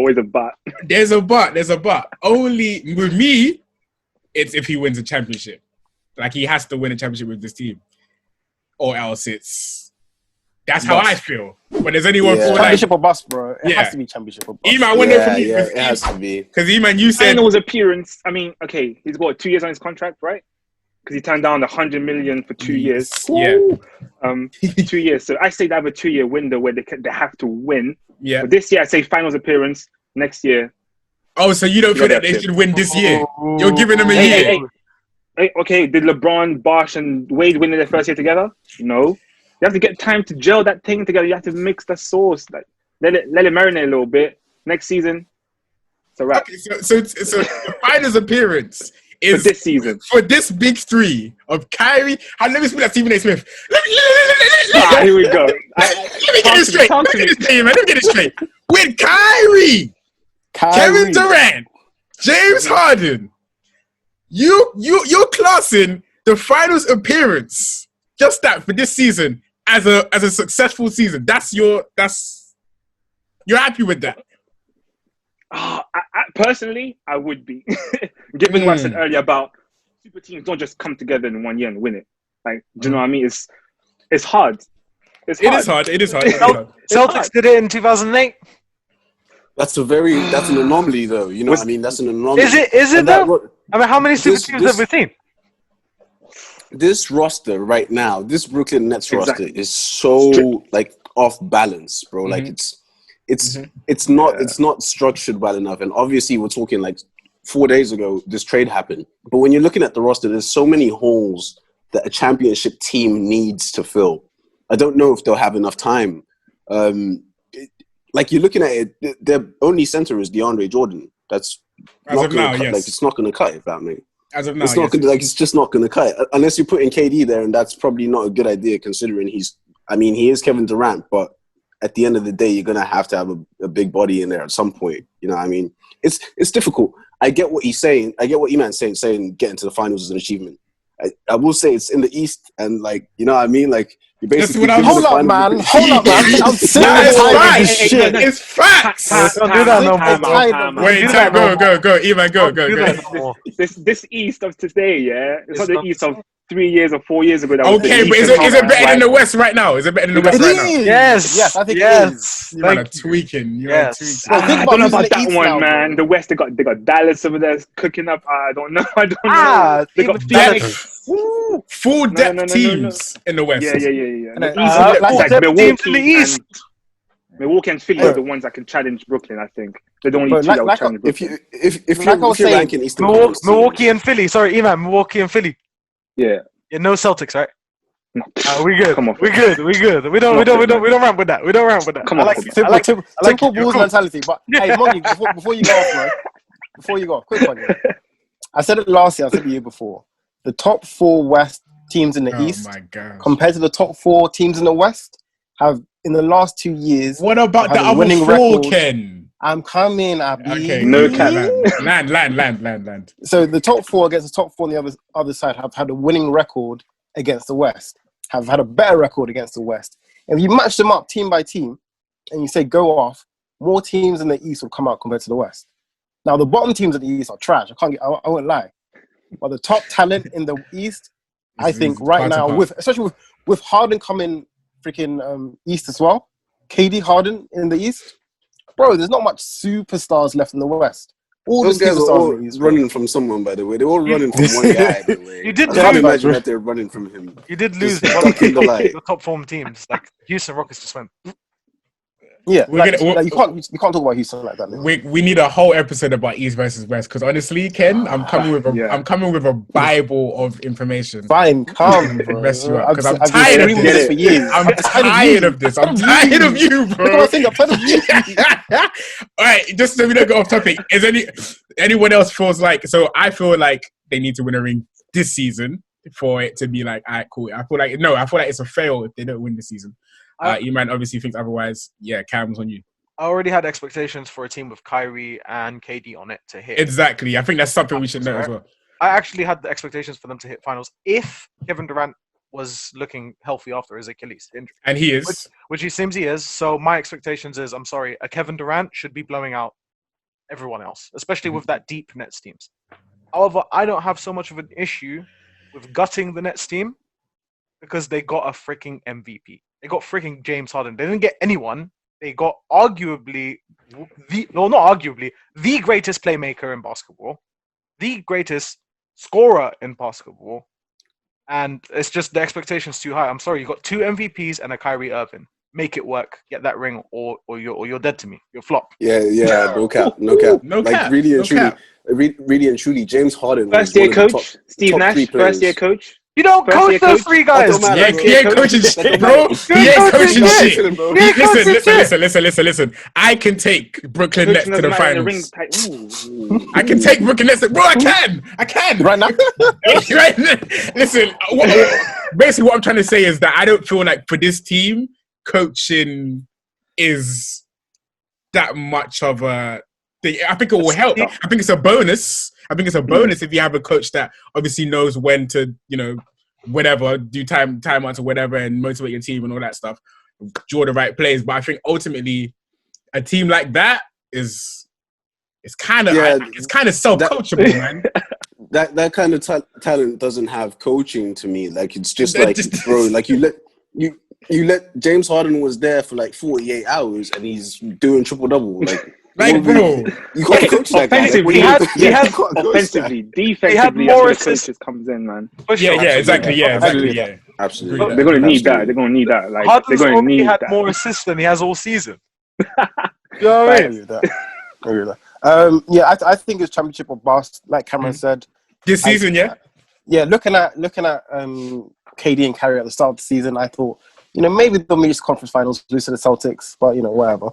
always a but. There's a but. There's a but. Only with me, it's if he wins a championship. Like he has to win a championship with this team, or else it's. That's how I feel. But there's anyone for championship or bust, bro. It has to be championship or bust. Iman, I wonder for you. It has to be. Because Iman, you said Finals appearance. I mean, okay, he's got 2 years on his contract, right? Because he turned down the 100 million for 2 years. Yeah. 2 years. So I say they have a 2 year window where they have to win. Yeah. But this year, I say finals appearance. Next year. Oh, so you don't feel that they should win this year? You're giving them a year. Hey, okay, did LeBron, Bosh, and Wade win in their first year together? No. You have to get time to gel that thing together. You have to mix the sauce. Like let it marinate a little bit. Next season, it's a wrap. Okay, so the finals appearance is for this season. For this big three of Kyrie. Let me speak like Stephen A. Smith. Here we go. Let me get it straight. Let me get it straight. With Kyrie, Kevin Durant, James Harden, you're classing the finals appearance, just that for this season, as a successful season. You're happy with that? I personally, I would be. Given what I said earlier about super teams don't just come together in 1 year and win it. Like, do you know what I mean? It's hard. It is hard. Celtics did it in 2008. That's an anomaly, though. You know what I mean? That's an anomaly. Is it though? I mean, how many super teams have we seen? This roster right now, this Brooklyn Nets roster is so like off balance, bro. Like it's not structured well enough. And obviously, we're talking like 4 days ago, this trade happened. But when you're looking at the roster, there's so many holes that a championship team needs to fill. I don't know if they'll have enough time. Like you're looking at it, their only center is DeAndre Jordan. That's as of now, yes. Like it's not going to cut it, that mate. As of now, it's not it's just not going to cut it unless you're putting KD there, and that's probably not a good idea considering he is Kevin Durant, but at the end of the day, you're going to have a big body in there at some point. You know what I mean? It's difficult. I get what he's saying. I get what Iman's saying getting to the finals is an achievement. I will say it's in the East, and like, you know what I mean? Like, you basically hold up, man. I'm sick and tired of this shit. It's facts. Don't do that no more. Wait, go. Iman, go. This East of today, yeah? It's not the East of 3 years or 4 years ago. Okay, but is it better than the West right now? Is it better than the West right now? Yes, I think it is. You are tweaking. Yes. I don't know about that one, man. The West, they got Dallas over there cooking up. I don't know. They got Phoenix. Full depth teams in the West. Yeah. Like Milwaukee and Philly are the ones that can challenge Brooklyn. I think they're the only two that will challenge Brooklyn. If you're ranking Eastern Milwaukee and Philly. Sorry, Iman. Milwaukee and Philly. Yeah. No Celtics, right? No. We good. Come on. We good. We don't ramp with that. We don't ramp with that. Come on. Simple Bulls mentality. But hey, Mongy, before you go off, bro. Before you go off, quick one. Yeah. I said it last year. I said the year before. The top 4 West teams in the East, compared to the top 4 teams in the West, have in the last 2 years. What about the other 4, Ken? I'm coming, Abby. Okay, no land. So the top 4 against the top 4 on the other side have had a winning record against the West, have had a better record against the West. And if you match them up team by team, and you say go off, more teams in the East will come out compared to the West. Now the bottom teams in the East are trash. I won't lie. But the top talent in the East, I think right now, especially with Harden coming freaking East as well, KD Harden in the East, bro, there's not much superstars left in the West. All those guys are all East, running from someone, by the way. They're all running from one guy, by the way. You did I can't imagine that they're running from him. You did lose the top form teams. Like Houston Rockets just went. Yeah, you can't talk about Houston like that. We need a whole episode about East versus West because honestly, Ken, I'm coming with a Bible of information. Fine, come, bro. Mess you up because I'm tired of this. For years. I'm tired of this. I'm tired of you, bro. All right, just so we don't go off topic. Is anyone else feels like? So I feel like they need to win a ring this season for it to be like, all right, cool. I feel like it's a fail if they don't win this season. Iman obviously thinks otherwise. Yeah, Cam's on you. I already had expectations for a team with Kyrie and KD on it to hit. Exactly. I think that's something we should know as well. I actually had the expectations for them to hit finals if Kevin Durant was looking healthy after his Achilles injury. And he is. Which he seems he is. So my expectations is, I'm sorry, a Kevin Durant should be blowing out everyone else, especially with that deep Nets teams. However, I don't have so much of an issue with gutting the Nets team because they got a freaking MVP. They got freaking James Harden. They didn't get anyone. They got arguably the greatest playmaker in basketball, the greatest scorer in basketball, and it's just the expectation's too high. I'm sorry, you got 2 MVPs and a Kyrie Irving. Make it work. Get that ring, or you're dead to me. You're flop. Yeah, no cap. Really and truly, James Harden. First year coach, Steve Nash. First year coach. You don't coach those 3 guys. He ain't coaching shit, bro. He ain't coaching shit. Listen. I can take Brooklyn Nets to the finals. I can take Brooklyn Nets. Bro, I can. Right now? Listen, basically what I'm trying to say is that I don't feel like for this team, coaching is that much of a thing. I think it will help. I think it's a bonus. If you have a coach that obviously knows when to, whatever, do time outs or whatever and motivate your team and all that stuff, draw the right plays. But I think ultimately a team like that it's kind of self-coachable, man. That kind of talent doesn't have coaching to me. Like, it's just like, bro, like you let James Harden was there for like 48 hours and he's doing triple-double. Like bro, you can't coach that guy. Offensively, defensively, that's where coaches comes in, man. Exactly. Absolutely. They're going to need that. Like, Harden's they're going to need had that. more assists than he has all season. I agree with that. I think it's championship or bust, like Cameron said. This season, Yeah, looking at KD and Kyrie at the start of the season, I thought, maybe they'll reach conference finals, lose to the Celtics, but whatever.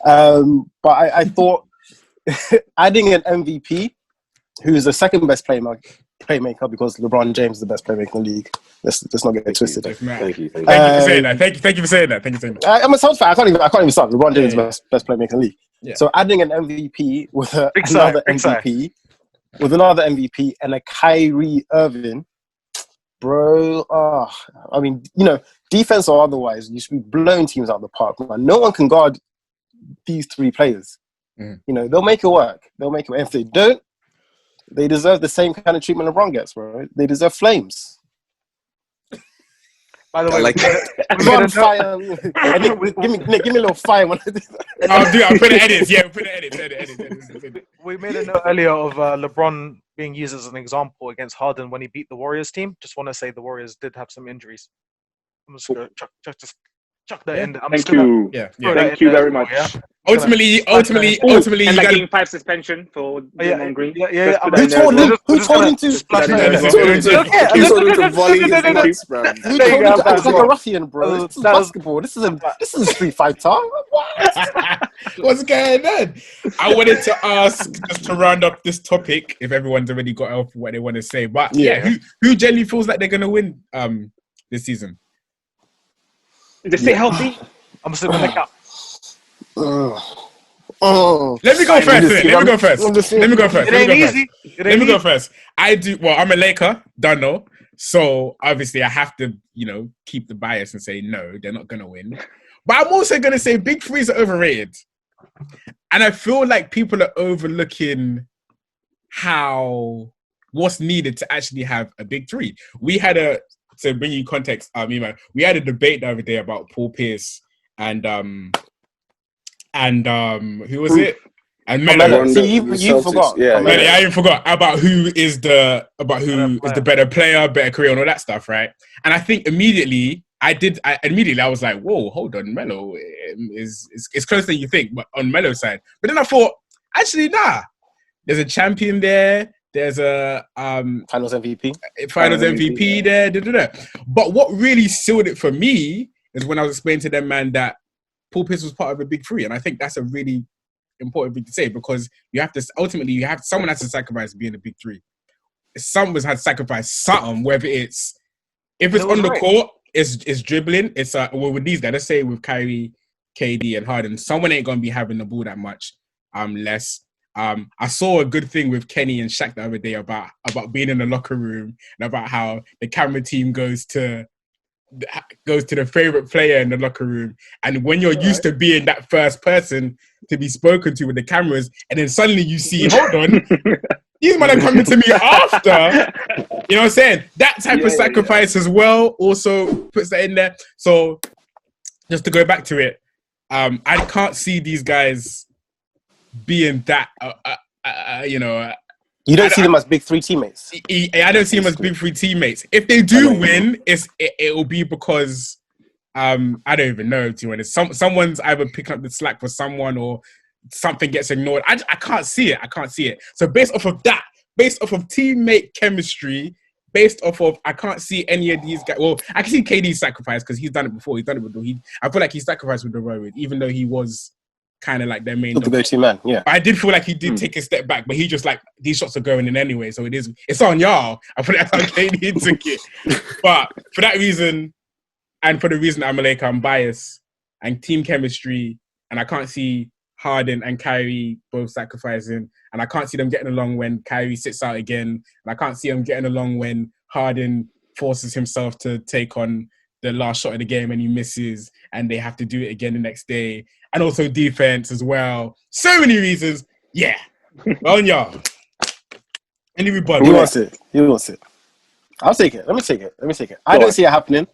But I thought adding an MVP, who's the second best playmaker, because LeBron James is the best playmaker in the league. Let's not get it twisted. Thank you for saying that. Thank you for saying that. I'm a Celtics fan. I can't even start. LeBron James is the best playmaker in the league. Yeah. So adding an MVP with another MVP and a Kyrie Irving, bro. Defense or otherwise, you should be blowing teams out of the park. Man. No one can guard these 3 players. They'll make it work. And if they don't, they deserve the same kind of treatment LeBron gets, bro. They deserve flames. By the way, give me a little fire when I do that. I'll put the edits. Yeah, put the edits. We made a note earlier of LeBron being used as an example against Harden when he beat the Warriors team. Just want to say the Warriors did have some injuries. I'm just going to chuck that in. Thank you. Thank you very much. Ultimately, and like Game 5 suspension for Draymond Green. Who told him to? He told him to volley his nuts, bro. Who told him to act like a ruffian, bro? This is basketball. This is a street fighter. What? What's going on? I wanted to ask, just to round up this topic, if everyone's already got off what they want to say. But who generally feels like they're going to win this season? Just stay healthy. I'm still going to count. Let me go first. Let me go first. I'm a Laker, don't know. So obviously I have to, keep the bias and say no, they're not gonna win. But I'm also gonna say big threes are overrated. And I feel like people are overlooking what's needed to actually have a big three. To bring you context, we had a debate the other day about Paul Pierce and who was it? And Melo. See, you forgot. I even forgot about who is the better player, better career, and all that stuff, right? And I think immediately I was like, whoa, hold on, Melo is closer than you think, but on Melo's side. But then I thought, actually, nah. There's a champion there. There's a Finals MVP there. But what really sealed it for me is when I was explaining to them, man, that Paul Pierce was part of a big three, and I think that's a really important thing to say, because someone has to sacrifice being a big three. Someone's had to sacrifice something, whether if it's on the court, it's dribbling. It's with these guys, let's say with Kyrie, KD, and Harden, someone ain't gonna be having the ball that much. Less. I saw a good thing with Kenny and Shaq the other day about being in the locker room and about how the camera team goes to goes to the favorite player in the locker room. And when you're used to being that first person to be spoken to with the cameras, and then suddenly you see, hold on, these men are coming to me after. You know what I'm saying? That type of sacrifice as well also puts that in there. So just to go back to it, I can't see these guys being that, You don't see them as big three teammates. I don't see them as big three teammates. If they do win, it will be because I don't even know. To be honest, someone's either picking up the slack for someone or something gets ignored. I can't see it. So based off of that, based off of teammate chemistry, based off of I can't see any of these guys. Well, I can see KD's sacrifice because he's done it before. He's done it with I feel like he sacrificed with the Road, even though he was kind of like their main the go-to man. Yeah, but I did feel like he did take a step back, but he just like these shots are going in anyway, so it's on y'all. I put it on KD took it, but for that reason, and for the reason I'm biased and team chemistry, and I can't see Harden and Kyrie both sacrificing, and I can't see them getting along when Kyrie sits out again, and I can't see them getting along when Harden forces himself to take on the last shot of the game and he misses, and they have to do it again the next day. And also defense as well. So many reasons. Yeah. On y'all. Any rebuttal? He wants it. I'll take it. Let me take it. I don't see it happening.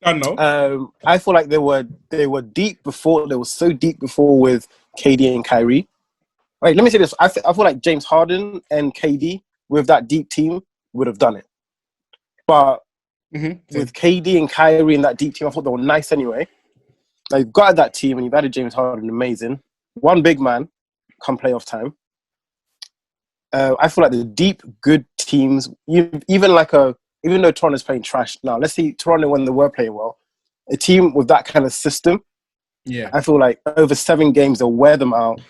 I know. I feel like they were deep before. They were so deep before with KD and Kyrie. Right. Let me say this. I feel like James Harden and KD with that deep team would have done it. But with KD and Kyrie and that deep team, I thought they were nice anyway. Now, you've got that team and you've added James Harden, amazing. One big man, come playoff time. I feel like the deep, good teams, even though Toronto's playing trash now, let's see Toronto when they were playing well, a team with that kind of system, I feel like over 7 games they'll wear them out.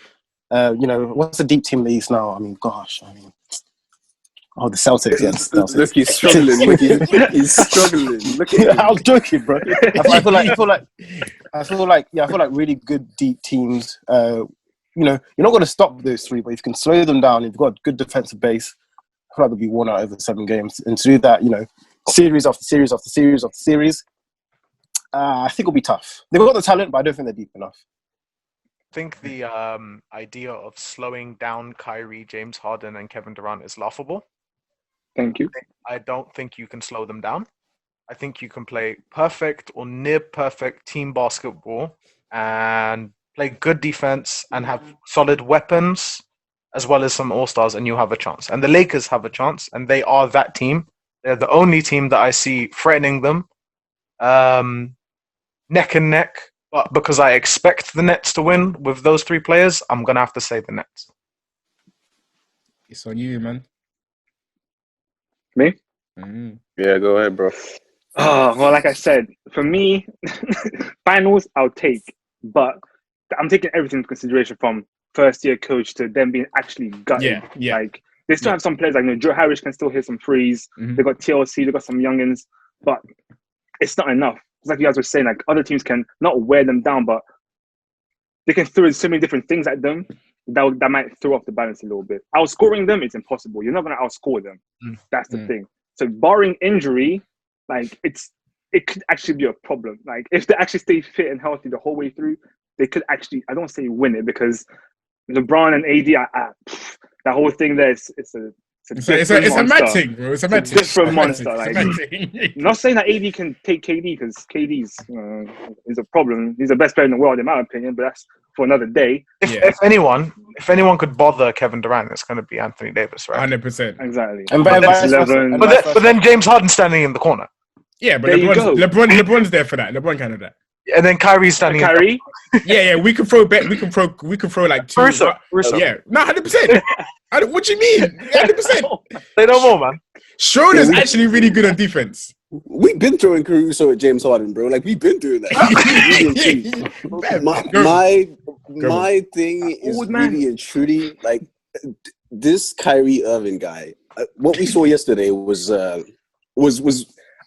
What's the deep team in the East now? The Celtics, yes. Celtics. Look, he's struggling. He's struggling. Look at him. I was joking, bro. I feel like really good deep teams. You're not going to stop those 3, but if you can slow them down, if you've got a good defensive base, I feel like they'll be won out over 7 games. And to do that, series after series after series after series, I think it'll be tough. They've got the talent, but I don't think they're deep enough. I think the idea of slowing down Kyrie, James Harden, and Kevin Durant is laughable. Thank you. I don't think you can slow them down. I think you can play perfect or near perfect team basketball and play good defense and have solid weapons as well as some all-stars, and you have a chance. And the Lakers have a chance, and they are that team. They're the only team that I see threatening them neck and neck. But because I expect the Nets to win with those 3 players, I'm going to have to say the Nets. It's on you, man. Me? Yeah, go ahead, bro. Oh, well, like I said, for me, finals I'll take, but I'm taking everything into consideration from first-year coach to them being actually gutted. Yeah. Like, they still have some players, like Joe Harris can still hit some threes. They got TLC, they got some youngins, but it's not enough. It's like you guys were saying, like other teams can not wear them down, but they can throw so many different things at them that might throw off the balance a little bit. Outscoring them is impossible. You're not going to outscore them. That's the thing. So barring injury, like it could actually be a problem. Like if they actually stay fit and healthy the whole way through, they could actually, I don't say win it, because LeBron and AD, that whole thing there is it's a mad thing, bro. It's a mad thing. Different monster. Like, I'm not saying that AD can take KD, because KD's is a problem. He's the best player in the world, in my opinion, but that's for another day. If anyone could bother Kevin Durant, it's going to be Anthony Davis, right? 100%. Exactly. But then James Harden standing in the corner. Yeah, but LeBron's there for that. LeBron can do that. And then Kyrie's standing. Kyrie? Yeah. We can throw like 2. Russo. Yeah, no, 100%. What do you mean? 100%. Say no more, man. Schroeder's actually really good on defense. We've been throwing Caruso at James Harden, bro. Like, we've been doing that. My thing is really and truly, like, this Kyrie Irving guy. What we saw yesterday was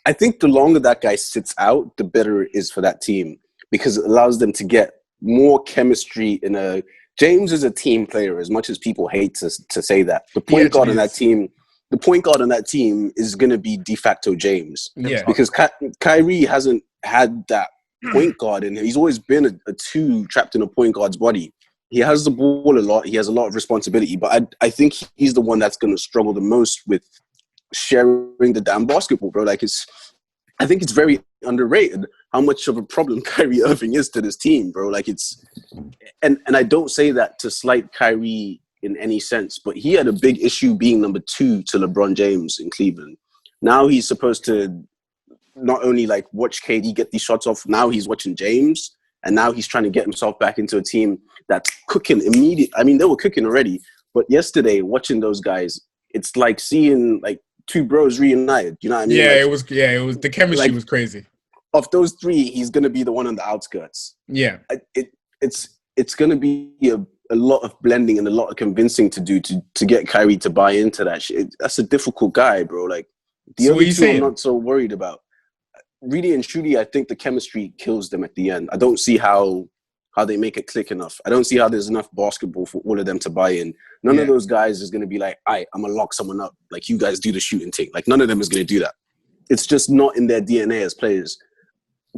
I think the longer that guy sits out, the better it is for that team, because it allows them to get more chemistry in a. James is a team player, as much as people hate to say that. The point guard on that team, the point guard on that team is going to be de facto James. Yeah. Because Kyrie hasn't had that point guard in him. He's always been a two trapped in a point guard's body. He has the ball a lot. He has a lot of responsibility. But I think he's the one that's going to struggle the most with sharing the damn basketball, bro. Like, I think it's very underrated how much of a problem Kyrie Irving is to this team, bro. Like, and I don't say that to slight Kyrie in any sense, but he had a big issue being number 2 to LeBron James in Cleveland. Now he's supposed to not only like watch KD get these shots off, now he's watching James, and now he's trying to get himself back into a team that's cooking immediately. I mean, they were cooking already, but yesterday watching those guys, it's like seeing like two bros reunited. You know what I mean? Yeah, like, it was the chemistry was crazy. Of those 3, he's gonna be the one on the outskirts. Yeah, it's gonna be a lot of blending and a lot of convincing to do to get Kyrie to buy into that shit. That's a difficult guy, bro. Like, the other two I'm not so worried about. Really and truly, I think the chemistry kills them at the end. I don't see how they make it click enough. I don't see how there's enough basketball for all of them to buy in. None of those guys is going to be like, all right, I'm going to lock someone up. Like, you guys do the shooting thing. Like, none of them is going to do that. It's just not in their DNA as players.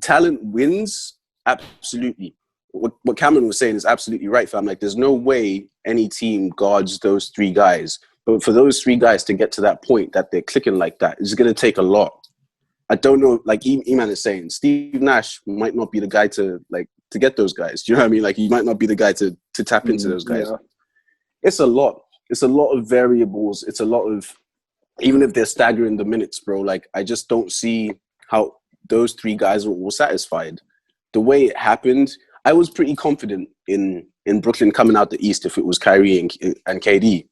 Talent wins, absolutely. What Cameron was saying is absolutely right, fam. Like, there's no way any team guards those 3 guys. But for those 3 guys to get to that point that they're clicking like that, it's going to take a lot. I don't know, like Eman is saying, Steve Nash might not be the guy to get those guys. Do you know what I mean? Like, he might not be the guy to tap into those guys. Yeah. It's a lot. It's a lot of variables. It's a lot of, even if they're staggering the minutes, bro, like, I just don't see how those 3 guys were all satisfied. The way it happened, I was pretty confident in Brooklyn coming out the East if it was Kyrie and KD.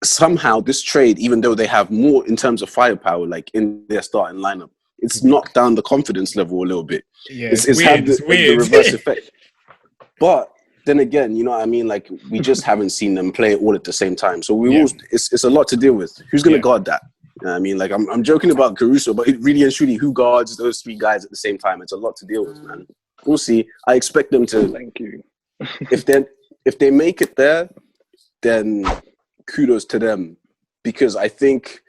Somehow this trade, even though they have more in terms of firepower, like in their starting lineup, it's knocked down the confidence level a little bit. Yeah, it's weird. The reverse effect. But then again, you know what I mean? Like, we just haven't seen them play all at the same time. So it's a lot to deal with. Who's going to guard that? You know what I mean? Like, I'm joking about Caruso, but really and truly, who guards those 3 guys at the same time? It's a lot to deal with, man. We'll see. I expect them to. Thank you. if they make it there, then kudos to them, because I think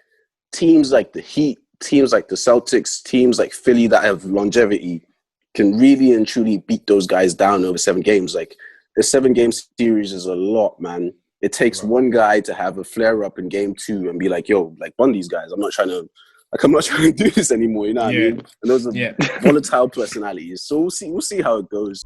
teams like the Heat, teams like the Celtics, teams like Philly that have longevity can really and truly beat those guys down over 7 games. Like, the 7-game series is a lot, man. It takes one guy to have a flare up in game 2 and be like, yo, like, bun these guys. I'm not trying to do this anymore. You know what I mean? And those are volatile personalities. So we'll see how it goes.